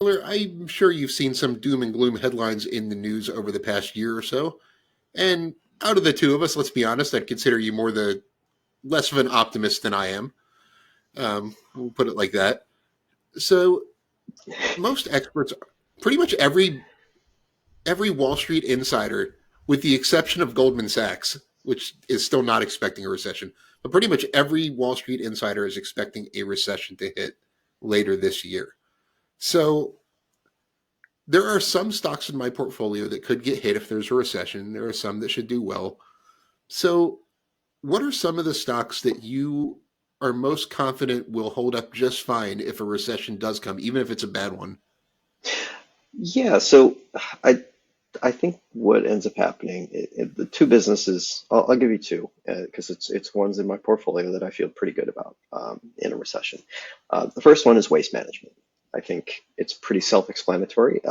Miller, I'm sure you've seen some doom and gloom headlines in the news over the past year or so. And out of the two of us, let's be honest, I'd consider you more the less of an optimist than I am. We'll put it like that. So most experts, pretty much every Wall Street insider, with the exception of Goldman Sachs, which is still not expecting a recession, but pretty much every Wall Street insider is expecting a recession to hit later this year. So there are some stocks in my portfolio that could get hit if there's a recession. There are some that should do well. So, what are some of the stocks that you are most confident will hold up just fine if a recession does come, even if it's a bad one? Yeah, so I I think what ends up happening, the two businesses, I'll give you two because it's ones in my portfolio that I feel pretty good about in a recession. The first one is waste management. I think it's pretty self-explanatory.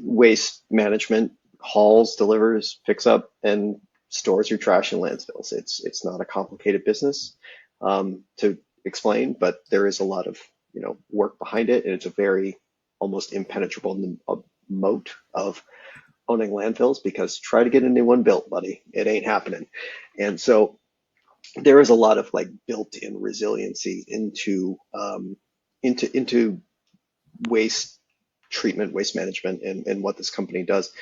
Waste management hauls, delivers, picks up, and stores your trash in landfills. It's not a complicated business to explain, but there is a lot of work behind it, and it's a very almost impenetrable moat of owning landfills because try to get a new one built, buddy. It ain't happening. And so there is a lot of like built-in resiliency into waste treatment, waste management, and what this company does.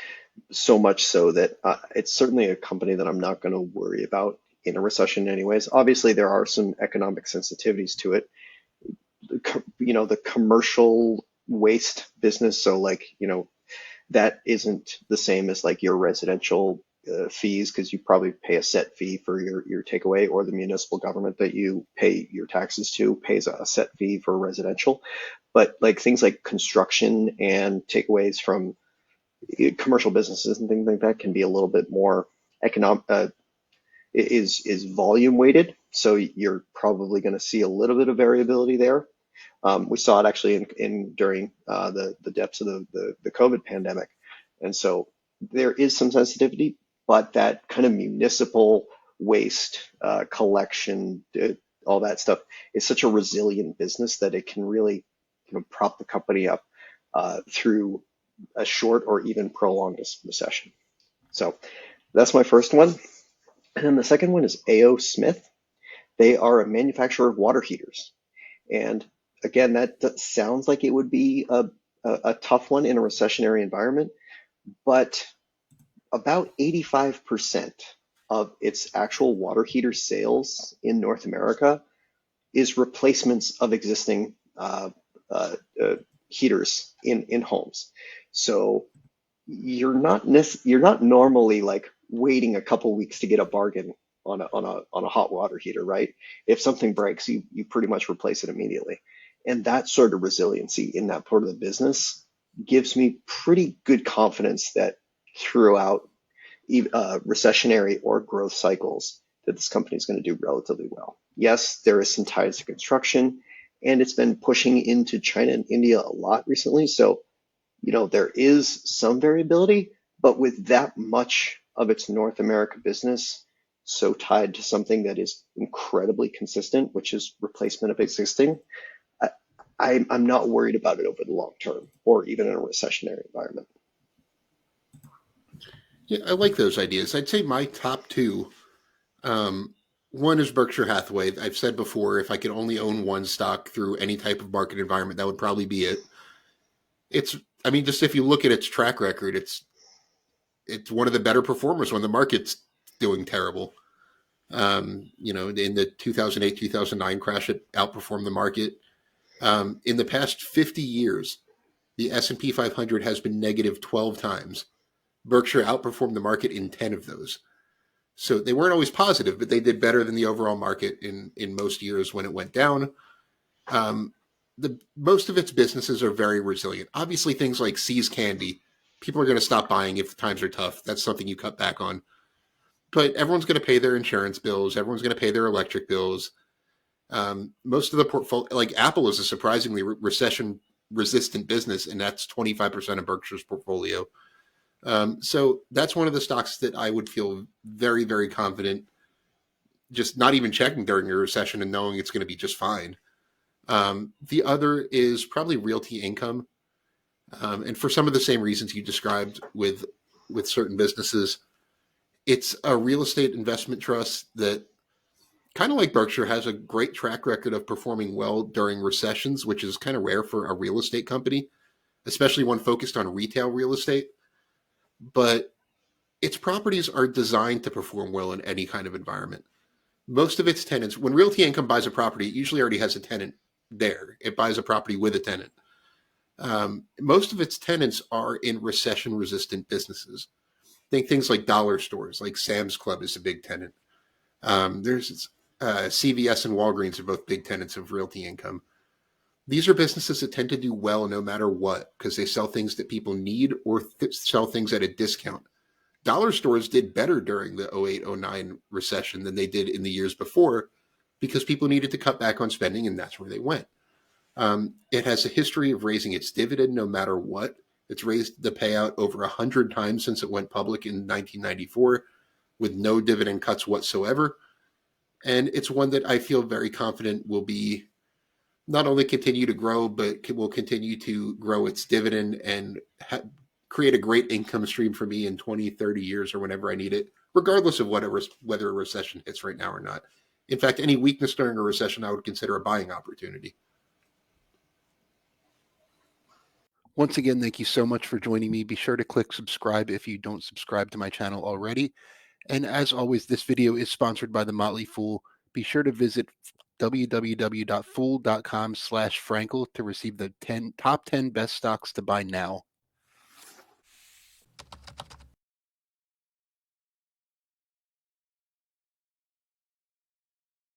So much so that it's certainly a company that I'm not going to worry about in a recession, anyways. Obviously, there are some economic sensitivities to it. The commercial waste business. So like, that isn't the same as like your residential fees because you probably pay a set fee for your takeaway, or the municipal government that you pay your taxes to pays a set fee for residential. But like things like construction and takeaways from commercial businesses and things like that can be a little bit more economic, is volume weighted. So you're probably going to see a little bit of variability there. We saw it actually in during the depths of the COVID pandemic. And so there is some sensitivity, but that kind of municipal waste collection, all that stuff is such a resilient business that it can really prop the company up through a short or even prolonged recession. So that's my first one. And then the second one is AO Smith. They are a manufacturer of water heaters. And again, that sounds like it would be a tough one in a recessionary environment, but about 85% of its actual water heater sales in North America is replacements of existing heaters in homes. So you're not normally like waiting a couple weeks to get a bargain on a hot water heater, right? If something breaks, you pretty much replace it immediately. And that sort of resiliency in that part of the business gives me pretty good confidence that throughout recessionary or growth cycles, that this company is going to do relatively well. Yes, there is some ties to construction, and it's been pushing into China and India a lot recently. So, there is some variability, but with that much of its North America business so tied to something that is incredibly consistent, which is replacement of existing, I'm not worried about it over the long term or even in a recessionary environment. Yeah, I like those ideas. I'd say my top two. One is Berkshire Hathaway. I've said before, if I could only own one stock through any type of market environment, that would probably be it. It's, I mean, just if you look at its track record, it's one of the better performers when the market's doing terrible. In the 2008 2009 crash, it outperformed the market. In the past 50 years, the S&P 500 has been negative 12 times. Berkshire outperformed the market in 10 of those. So they weren't always positive, but they did better than the overall market in most years when it went down. Um, the most of its businesses are very resilient. Obviously, things like See's Candy, people are going to stop buying if times are tough. That's something you cut back on. But everyone's going to pay their insurance bills. Everyone's going to pay their electric bills. Most of the portfolio, like Apple, is a surprisingly recession resistant business, and that's 25% of Berkshire's portfolio. So that's one of the stocks that I would feel very, very confident, just not even checking during a recession and knowing it's going to be just fine. The other is probably Realty Income. And for some of the same reasons you described with certain businesses, it's a real estate investment trust that, kind of like Berkshire, has a great track record of performing well during recessions, which is kind of rare for a real estate company, especially one focused on retail real estate. But its properties are designed to perform well in any kind of environment. Most of its tenants, when Realty Income buys a property, it usually already has a tenant there. It buys a property with a tenant. Most of its tenants are in recession resistant businesses. Think things like dollar stores, like Sam's Club is a big tenant. There's CVS and Walgreens are both big tenants of Realty Income. These are businesses that tend to do well no matter what because they sell things that people need or sell things at a discount. Dollar stores did better during the 0809 recession than they did in the years before because people needed to cut back on spending and that's where they went. It has a history of raising its dividend no matter what. It's raised the payout over 100 times since it went public in 1994 with no dividend cuts whatsoever. And it's one that I feel very confident will be not only continue to grow, but will continue to grow its dividend and create a great income stream for me in 20, 30 years or whenever I need it, regardless of whether a recession hits right now or not. In fact, any weakness during a recession, I would consider a buying opportunity. Once again, thank you so much for joining me. Be sure to click subscribe if you don't subscribe to my channel already. And as always, this video is sponsored by The Motley Fool. Be sure to visit www.fool.com/Frankel to receive the top 10 best stocks to buy now.